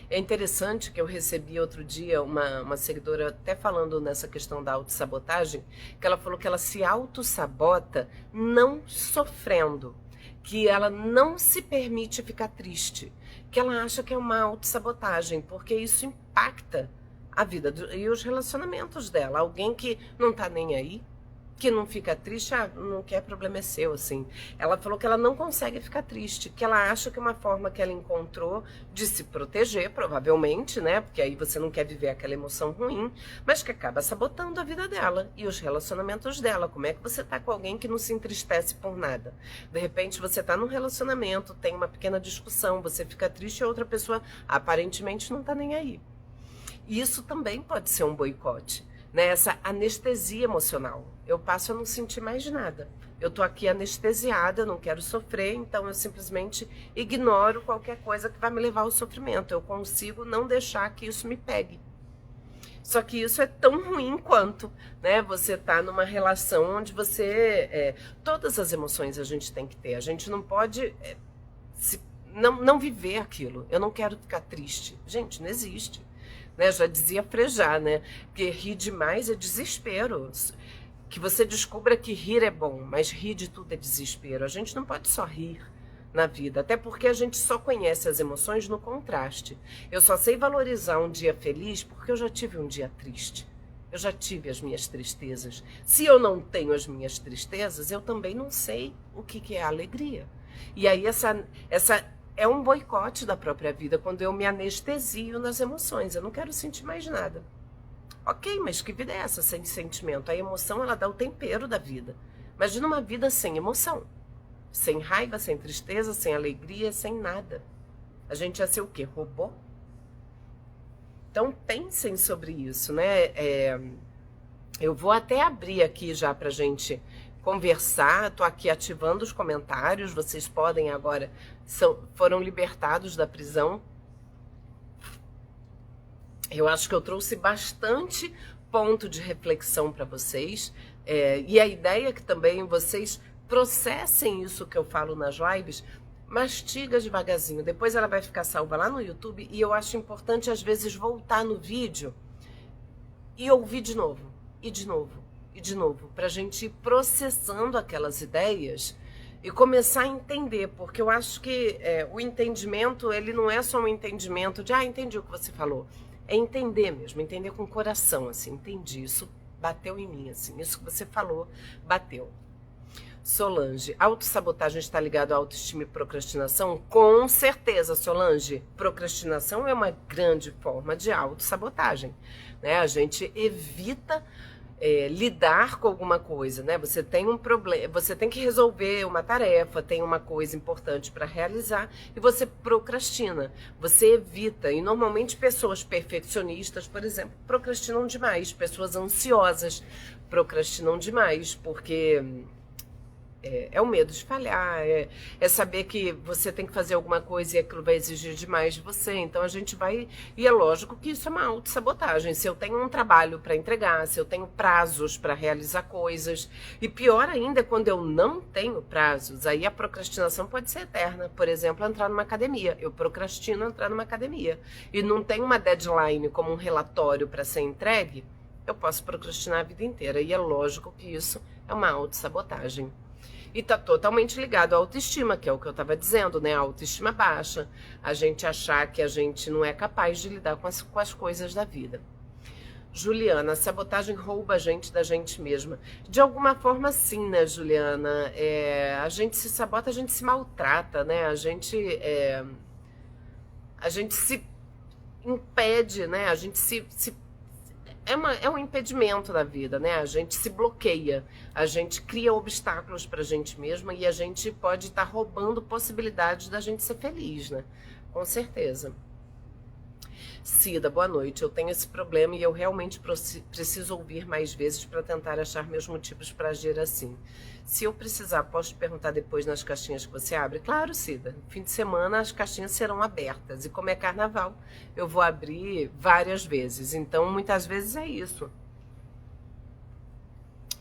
É interessante que eu recebi outro dia uma seguidora até falando nessa questão da autossabotagem, que ela falou que ela se autossabota não sofrendo, que ela não se permite ficar triste, que ela acha que é uma autossabotagem, porque isso impacta a vida e os relacionamentos dela. Alguém que não tá nem aí, que não fica triste, não quer, problema é seu, assim. Ela falou que ela não consegue ficar triste, que ela acha que é uma forma que ela encontrou de se proteger, provavelmente, né? Porque aí você não quer viver aquela emoção ruim, mas que acaba sabotando a vida dela e os relacionamentos dela. Como é que você tá com alguém que não se entristece por nada? De repente você tá num relacionamento, tem uma pequena discussão, você fica triste e a outra pessoa aparentemente não tá nem aí. E isso também pode ser um boicote, né? Essa anestesia emocional. Eu passo a não sentir mais nada. Eu tô aqui anestesiada, não quero sofrer, então eu simplesmente ignoro qualquer coisa que vai me levar ao sofrimento. Eu consigo não deixar que isso me pegue. Só que isso é tão ruim quanto, né? Você tá numa relação onde você... todas as emoções a gente tem que ter. A gente não pode não viver aquilo. Eu não quero ficar triste. Gente, não existe. Né? Já dizia Frejá, né? Porque rir demais é desespero. Que você descubra que rir é bom, mas rir de tudo é desespero. A gente não pode só rir na vida, até porque a gente só conhece as emoções no contraste. Eu só sei valorizar um dia feliz porque eu já tive um dia triste. Eu já tive as minhas tristezas. Se eu não tenho as minhas tristezas, eu também não sei o que é a alegria. E aí essa é um boicote da própria vida, quando eu me anestesio nas emoções. Eu não quero sentir mais nada. Ok, mas que vida é essa sem sentimento? A emoção, ela dá o tempero da vida. Imagina uma vida sem emoção. Sem raiva, sem tristeza, sem alegria, sem nada. A gente ia ser o quê? Robô? Então pensem sobre isso, né? Eu vou até abrir aqui já pra gente conversar. Tô aqui ativando os comentários. Vocês podem agora... foram libertados da prisão. Eu acho que eu trouxe bastante ponto de reflexão para vocês. E a ideia é que também vocês processem isso que eu falo nas lives, mastiga devagarzinho. Depois ela vai ficar salva lá no YouTube e eu acho importante às vezes voltar no vídeo e ouvir de novo, e de novo, e de novo, para a gente ir processando aquelas ideias e começar a entender, porque eu acho que o entendimento, ele não é só um entendimento de, entendi o que você falou. É entender mesmo, entender com o coração, assim, entendi, isso bateu em mim, assim, isso que você falou, bateu. Solange, autossabotagem está ligado à autoestima e procrastinação? Com certeza, Solange, procrastinação é uma grande forma de autossabotagem, né? A gente evita lidar com alguma coisa, né? Você tem um problema, você tem que resolver uma tarefa, tem uma coisa importante para realizar e você procrastina, você evita. E normalmente pessoas perfeccionistas, por exemplo, procrastinam demais, pessoas ansiosas procrastinam demais, porque é o medo de falhar, é saber que você tem que fazer alguma coisa e aquilo vai exigir demais de você. Então a gente vai. E é lógico que isso é uma autossabotagem. Se eu tenho um trabalho para entregar, se eu tenho prazos para realizar coisas. E pior ainda é quando eu não tenho prazos. Aí a procrastinação pode ser eterna. Por exemplo, entrar numa academia. Eu procrastino entrar numa academia. E não tem uma deadline como um relatório para ser entregue. Eu posso procrastinar a vida inteira. E é lógico que isso é uma autossabotagem. E está totalmente ligado à autoestima, que é o que eu estava dizendo, né? A autoestima baixa, a gente achar que a gente não é capaz de lidar com as coisas da vida. Juliana, a sabotagem rouba a gente da gente mesma. De alguma forma, sim, né, Juliana? A gente se sabota, a gente se maltrata, né? A gente se impede, né? A gente é um impedimento da vida, né? A gente se bloqueia, a gente cria obstáculos pra gente mesma e a gente pode estar roubando possibilidades da gente ser feliz, né? Com certeza. Cida, boa noite. Eu tenho esse problema e eu realmente preciso ouvir mais vezes para tentar achar meus motivos para agir assim. Se eu precisar, posso te perguntar depois nas caixinhas que você abre? Claro, Cida. No fim de semana as caixinhas serão abertas. E como é carnaval, eu vou abrir várias vezes. Então, muitas vezes é isso.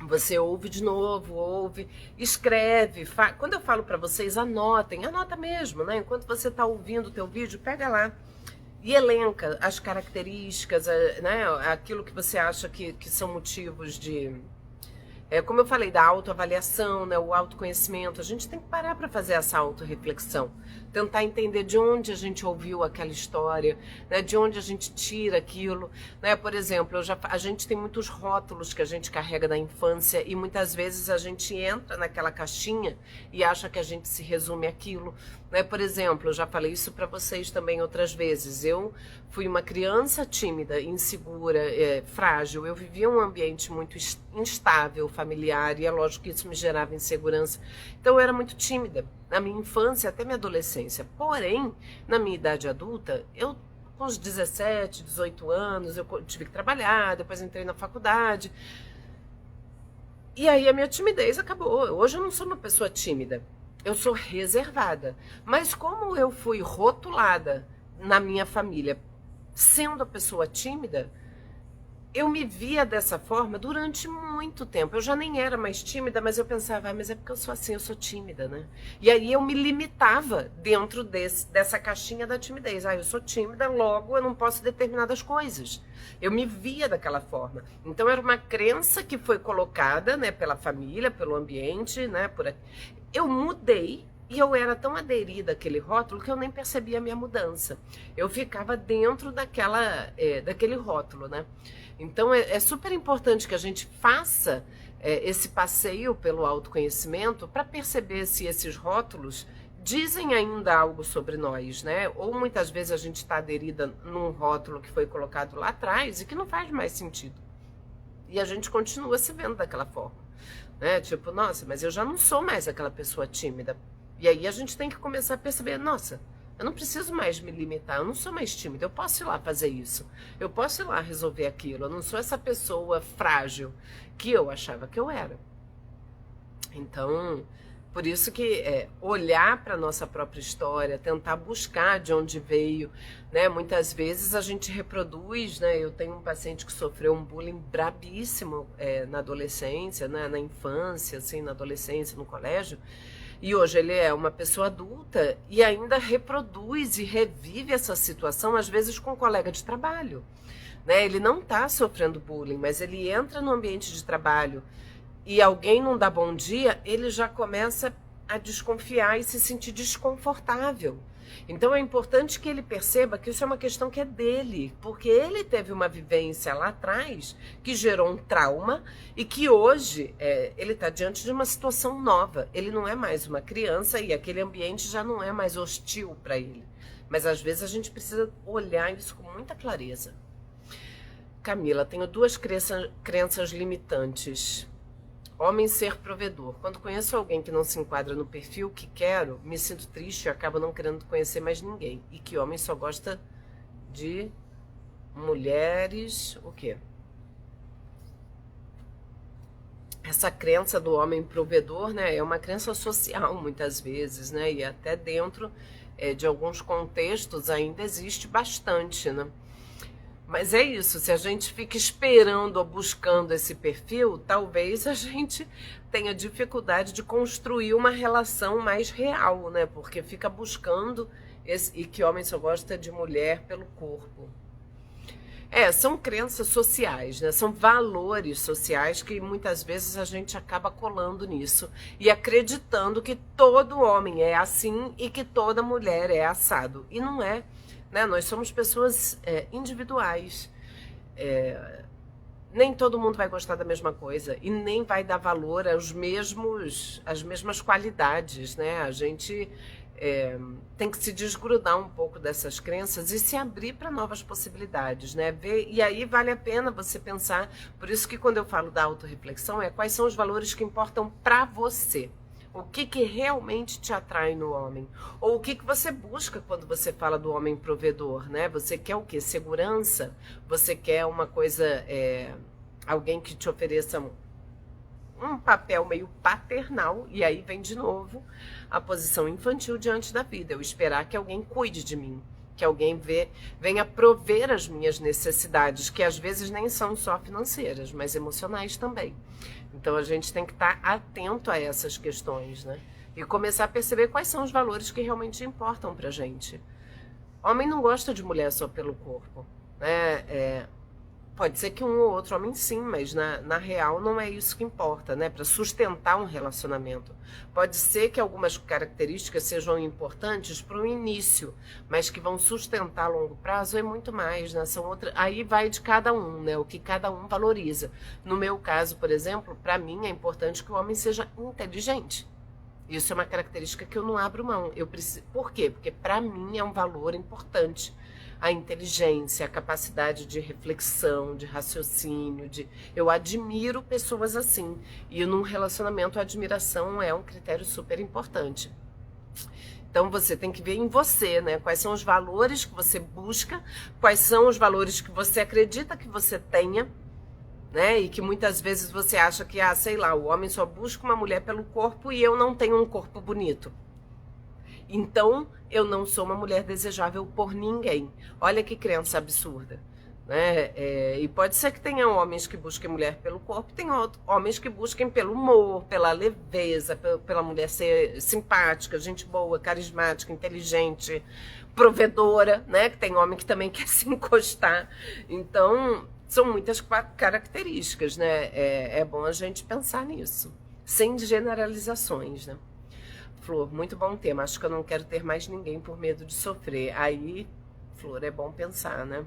Você ouve de novo, ouve, escreve. Quando eu falo para vocês, anotem. Anota mesmo, né? Enquanto você está ouvindo o teu vídeo, pega lá. E elenca as características, né, aquilo que você acha que são motivos de... como eu falei, da autoavaliação, né, o autoconhecimento. A gente tem que parar para fazer essa autorreflexão. Tentar entender de onde a gente ouviu aquela história, né, de onde a gente tira aquilo. Né? Por exemplo, a gente tem muitos rótulos que a gente carrega da infância e muitas vezes a gente entra naquela caixinha e acha que a gente se resume àquilo. Né? Por exemplo, eu já falei isso para vocês também outras vezes. Eu fui uma criança tímida, insegura, frágil. Eu vivia um ambiente muito instável, familiar, e é lógico que isso me gerava insegurança. Então eu era muito tímida na minha infância até minha adolescência. Porém, na minha idade adulta, eu com os 17, 18 anos, eu tive que trabalhar, depois entrei na faculdade. E aí a minha timidez acabou. Hoje eu não sou uma pessoa tímida. Eu sou reservada. Mas como eu fui rotulada na minha família sendo a pessoa tímida, eu me via dessa forma durante muito tempo. Eu já nem era mais tímida, mas eu pensava, mas é porque eu sou assim, eu sou tímida, né? E aí eu me limitava dentro dessa caixinha da timidez. Eu sou tímida, logo eu não posso determinadas coisas. Eu me via daquela forma. Então era uma crença que foi colocada, né, pela família, pelo ambiente, né, eu mudei. E eu era tão aderida àquele rótulo que eu nem percebia a minha mudança. Eu ficava dentro daquele rótulo, né? Então é super importante que a gente faça esse passeio pelo autoconhecimento para perceber se esses rótulos dizem ainda algo sobre nós, né? Ou muitas vezes a gente está aderida num rótulo que foi colocado lá atrás e que não faz mais sentido. E a gente continua se vendo daquela forma, né? Tipo, nossa, mas eu já não sou mais aquela pessoa tímida. E aí a gente tem que começar a perceber, nossa, eu não preciso mais me limitar, eu não sou mais tímida, eu posso ir lá fazer isso, eu posso ir lá resolver aquilo, eu não sou essa pessoa frágil que eu achava que eu era. Então, por isso que olhar para a nossa própria história, tentar buscar de onde veio, né? Muitas vezes a gente reproduz, né? Eu tenho um paciente que sofreu um bullying brabíssimo na adolescência, né? Na infância, assim, na adolescência, no colégio. E hoje ele é uma pessoa adulta e ainda reproduz e revive essa situação, às vezes com um colega de trabalho. Né? Ele não está sofrendo bullying, mas ele entra no ambiente de trabalho e alguém não dá bom dia, ele já começa a desconfiar e se sentir desconfortável. Então é importante que ele perceba que isso é uma questão que é dele, porque ele teve uma vivência lá atrás que gerou um trauma e que hoje ele está diante de uma situação nova. Ele não é mais uma criança e aquele ambiente já não é mais hostil para ele. Mas às vezes a gente precisa olhar isso com muita clareza. Camila, tenho duas crenças limitantes. Homem ser provedor. Quando conheço alguém que não se enquadra no perfil que quero, me sinto triste e acabo não querendo conhecer mais ninguém. E que homem só gosta de mulheres... O quê? Essa crença do homem provedor, né, é uma crença social muitas vezes, né, e até dentro de alguns contextos ainda existe bastante, né. Mas é isso, se a gente fica esperando ou buscando esse perfil, talvez a gente tenha dificuldade de construir uma relação mais real, né, porque fica buscando e que homem só gosta de mulher pelo corpo. São crenças sociais, né? São valores sociais que muitas vezes a gente acaba colando nisso e acreditando que todo homem é assim e que toda mulher é assado. E não é, né? Nós somos pessoas individuais. Nem todo mundo vai gostar da mesma coisa e nem vai dar valor às mesmas qualidades, né? A gente tem que se desgrudar um pouco dessas crenças e se abrir para novas possibilidades, né? E aí vale a pena você pensar, por isso que quando eu falo da autorreflexão, quais são os valores que importam para você. O que realmente te atrai no homem? Ou o que você busca quando você fala do homem provedor, né? Você quer o quê? Segurança? Você quer uma coisa, alguém que te ofereça um papel meio paternal, e aí vem de novo a posição infantil diante da vida, eu esperar que alguém cuide de mim, que alguém venha prover as minhas necessidades, que às vezes nem são só financeiras, mas emocionais também. Então a gente tem que estar atento a essas questões, né? E começar a perceber quais são os valores que realmente importam pra gente. Homem não gosta de mulher só pelo corpo, né? Pode ser que um ou outro homem sim, mas na real não é isso que importa, né? Para sustentar um relacionamento. Pode ser que algumas características sejam importantes para o início, mas que vão sustentar a longo prazo é muito mais, né? São outras. Aí vai de cada um, né? O que cada um valoriza. No meu caso, por exemplo, para mim é importante que o homem seja inteligente. Isso é uma característica que eu não abro mão. Por quê? Porque para mim é um valor importante. A inteligência, a capacidade de reflexão, de raciocínio, eu admiro pessoas assim. E num relacionamento a admiração é um critério super importante. Então você tem que ver em você, né? Quais são os valores que você busca, quais são os valores que você acredita que você tenha, né? E que muitas vezes você acha que, sei lá, o homem só busca uma mulher pelo corpo e eu não tenho um corpo bonito. Então, eu não sou uma mulher desejável por ninguém. Olha que crença absurda, né? E pode ser que tenha homens que busquem mulher pelo corpo, tem homens que busquem pelo humor, pela leveza, pela mulher ser simpática, gente boa, carismática, inteligente, provedora, né? Que tem homem que também quer se encostar. Então, são muitas características, né? É bom a gente pensar nisso, sem generalizações, né? Flor, muito bom tema. Acho que eu não quero ter mais ninguém por medo de sofrer. Aí, Flor, é bom pensar, né?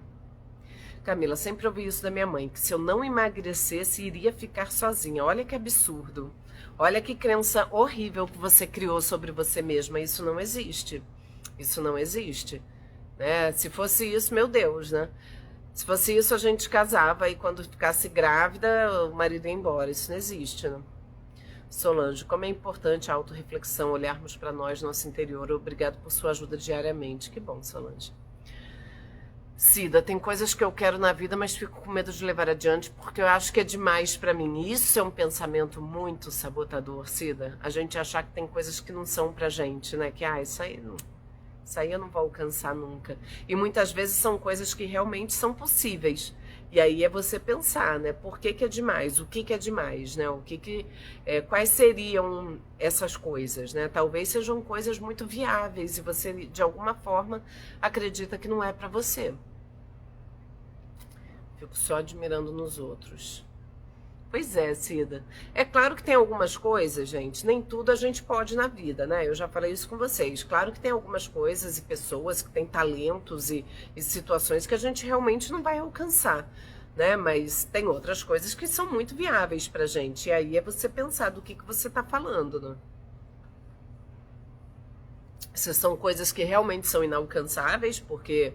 Camila, sempre ouvi isso da minha mãe, que se eu não emagrecesse, iria ficar sozinha. Olha que absurdo. Olha que crença horrível que você criou sobre você mesma. Isso não existe. Isso não existe. Né? Se fosse isso, meu Deus, né? Se fosse isso, a gente casava e quando ficasse grávida, o marido ia embora. Isso não existe, né? Solange, como é importante a autorreflexão, olharmos para nós, nosso interior. Obrigado por sua ajuda diariamente. Que bom, Solange. Cida, tem coisas que eu quero na vida, mas fico com medo de levar adiante porque eu acho que é demais para mim. Isso é um pensamento muito sabotador, Cida. A gente achar que tem coisas que não são pra gente, né? Que, isso aí eu não vou alcançar nunca. E muitas vezes são coisas que realmente são possíveis. E aí é você pensar, né? Por que é demais? O que é demais, né? Quais seriam essas coisas, né? Talvez sejam coisas muito viáveis e você, de alguma forma, acredita que não é para você. Fico só admirando nos outros. Pois é, Cida. É claro que tem algumas coisas, gente, nem tudo a gente pode na vida, né? Eu já falei isso com vocês. Claro que tem algumas coisas e pessoas que têm talentos e situações que a gente realmente não vai alcançar, né? Mas tem outras coisas que são muito viáveis pra gente. E aí é você pensar do que você tá falando, né? Se são coisas que realmente são inalcançáveis, porque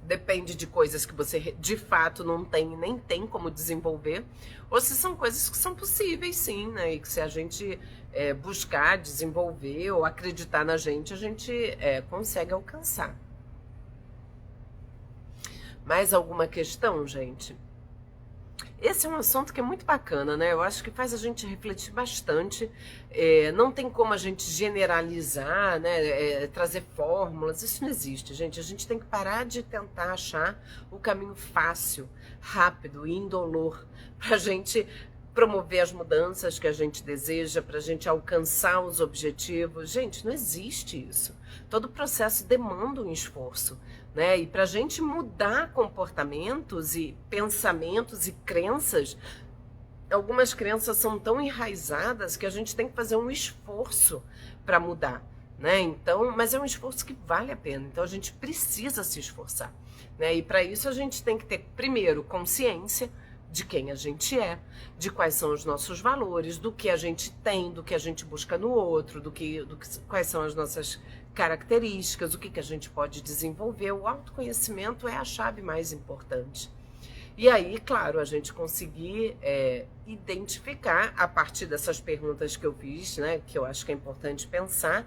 depende de coisas que você de fato não tem e nem tem como desenvolver, ou se são coisas que são possíveis sim, né? E que se a gente buscar desenvolver ou acreditar na gente, a gente consegue alcançar. Mais alguma questão, gente? Esse é um assunto que é muito bacana, né? Eu acho que faz a gente refletir bastante. Não tem como a gente generalizar, né? Trazer fórmulas, isso não existe, gente. A gente tem que parar de tentar achar o caminho fácil, rápido e indolor para a gente promover as mudanças que a gente deseja, para a gente alcançar os objetivos. Gente, não existe isso. Todo processo demanda um esforço, né? E para a gente mudar comportamentos e pensamentos e crenças, algumas crenças são tão enraizadas que a gente tem que fazer um esforço para mudar, né? Então, mas é um esforço que vale a pena. Então a gente precisa se esforçar, né? E para isso a gente tem que ter primeiro consciência de quem a gente é, de quais são os nossos valores, do que a gente tem, do que a gente busca no outro, quais são as nossas características, o que a gente pode desenvolver. O autoconhecimento é a chave mais importante. E aí, claro, a gente conseguir identificar, a partir dessas perguntas que eu fiz, né, que eu acho que é importante pensar,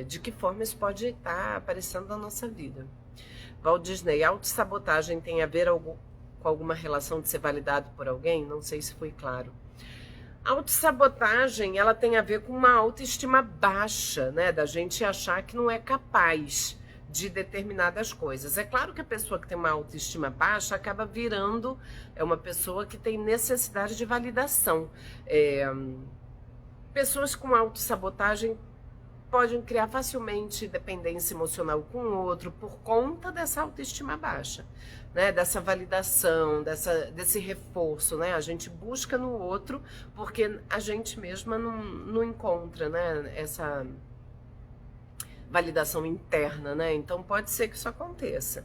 de que forma isso pode estar aparecendo na nossa vida. Walt Disney, autossabotagem tem a ver com alguma relação de ser validado por alguém? Não sei se foi claro. A autossabotagem, ela tem a ver com uma autoestima baixa, né? Da gente achar que não é capaz de determinadas coisas. É claro que a pessoa que tem uma autoestima baixa acaba virando uma pessoa que tem necessidade de validação. Pessoas com autossabotagem podem criar facilmente dependência emocional com o outro por conta dessa autoestima baixa, né? Dessa validação, desse reforço, né? A gente busca no outro porque a gente mesma não encontra, né? Essa validação interna, né? Então pode ser que isso aconteça,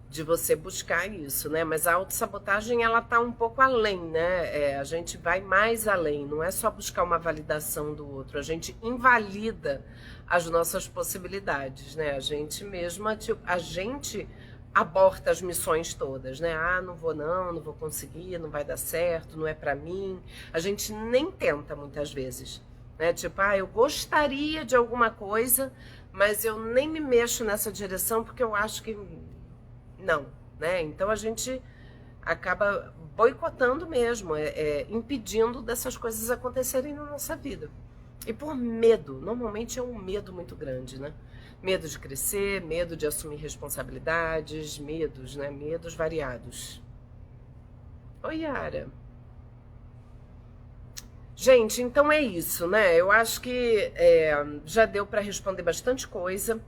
de você buscar isso, né? Mas a autossabotagem, ela tá um pouco além, né? A gente vai mais além, não é só buscar uma validação do outro, a gente invalida as nossas possibilidades, né? A gente mesma, a gente aborta as missões todas, né? Ah, não vou conseguir, não vai dar certo, não é pra mim. A gente nem tenta muitas vezes, né? Tipo, eu gostaria de alguma coisa, mas eu nem me mexo nessa direção porque eu acho que não, né? Então a gente acaba boicotando mesmo, impedindo dessas coisas acontecerem na nossa vida. E por medo, normalmente é um medo muito grande, né? Medo de crescer, medo de assumir responsabilidades, medos, né? Medos variados. Oi, Yara. Gente, então é isso, né? Eu acho que já deu para responder bastante coisa.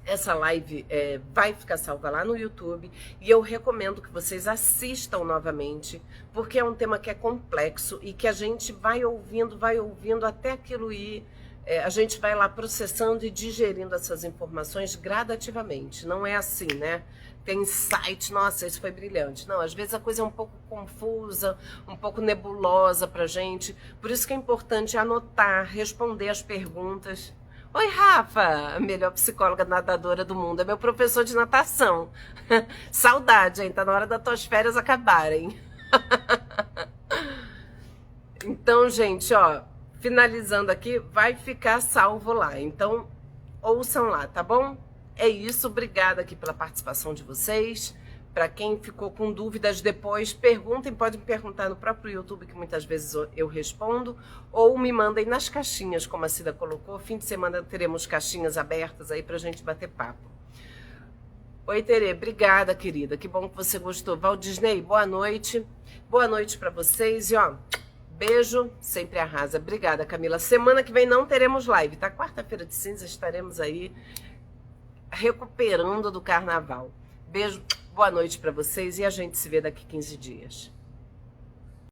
Essa live vai ficar salva lá no YouTube e eu recomendo que vocês assistam novamente, porque é um tema que é complexo e que a gente vai ouvindo até aquilo ir, a gente vai lá processando e digerindo essas informações gradativamente. Não é assim, né? Tem insight, nossa, isso foi brilhante. Não, às vezes a coisa é um pouco confusa, um pouco nebulosa pra gente. Por isso que é importante anotar, responder as perguntas. Oi, Rafa, a melhor psicóloga nadadora do mundo, é meu professor de natação. Saudade, hein? Tá na hora das tuas férias acabarem. Então, gente, ó, finalizando aqui, vai ficar salvo lá. Então, ouçam lá, tá bom? É isso, obrigada aqui pela participação de vocês. Para quem ficou com dúvidas depois, perguntem, podem me perguntar no próprio YouTube, que muitas vezes eu respondo, ou me mandem nas caixinhas, como a Cida colocou. Fim de semana teremos caixinhas abertas aí pra gente bater papo. Oi, Tere, obrigada, querida, que bom que você gostou. Walt Disney, boa noite para vocês e ó, beijo, sempre arrasa. Obrigada, Camila. Semana que vem não teremos live, tá? Quarta-feira de cinza estaremos aí recuperando do carnaval. Beijo, boa noite para vocês e a gente se vê daqui 15 dias.